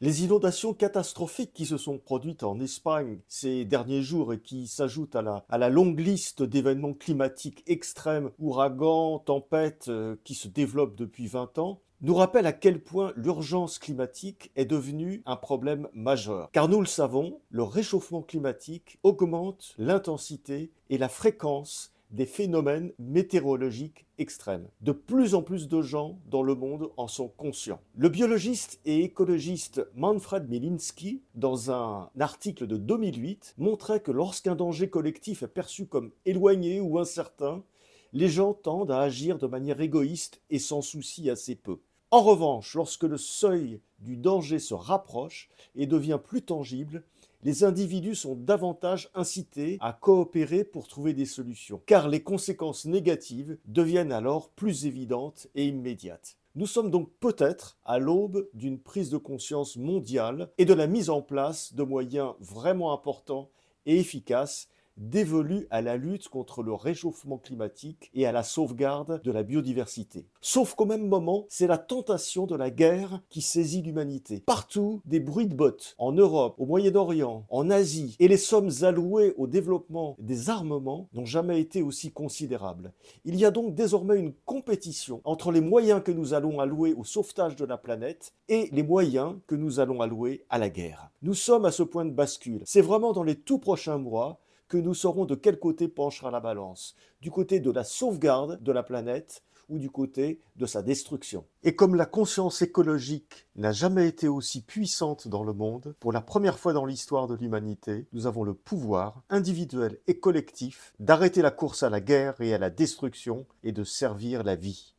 Les inondations catastrophiques qui se sont produites en Espagne ces derniers jours et qui s'ajoutent à la longue liste d'événements climatiques extrêmes, ouragans, tempêtes qui se développent depuis 20 ans, nous rappellent à quel point l'urgence climatique est devenue un problème majeur. Car nous le savons, le réchauffement climatique augmente l'intensité et la fréquence des phénomènes météorologiques extrêmes. De plus en plus de gens dans le monde en sont conscients. Le biologiste et écologiste Manfred Milinski, dans un article de 2008, montrait que lorsqu'un danger collectif est perçu comme éloigné ou incertain, les gens tendent à agir de manière égoïste et s'en soucient assez peu. En revanche, lorsque le seuil du danger se rapproche et devient plus tangible, les individus sont davantage incités à coopérer pour trouver des solutions, car les conséquences négatives deviennent alors plus évidentes et immédiates. Nous sommes donc peut-être à l'aube d'une prise de conscience mondiale et de la mise en place de moyens vraiment importants et efficaces dévolus à la lutte contre le réchauffement climatique et à la sauvegarde de la biodiversité. Sauf qu'au même moment, c'est la tentation de la guerre qui saisit l'humanité. Partout, des bruits de bottes, en Europe, au Moyen-Orient, en Asie, et les sommes allouées au développement des armements n'ont jamais été aussi considérables. Il y a donc désormais une compétition entre les moyens que nous allons allouer au sauvetage de la planète et les moyens que nous allons allouer à la guerre. Nous sommes à ce point de bascule. C'est vraiment dans les tout prochains mois que nous saurons de quel côté penchera la balance, du côté de la sauvegarde de la planète ou du côté de sa destruction. Et comme la conscience écologique n'a jamais été aussi puissante dans le monde, pour la première fois dans l'histoire de l'humanité, nous avons le pouvoir, individuel et collectif, d'arrêter la course à la guerre et à la destruction et de servir la vie.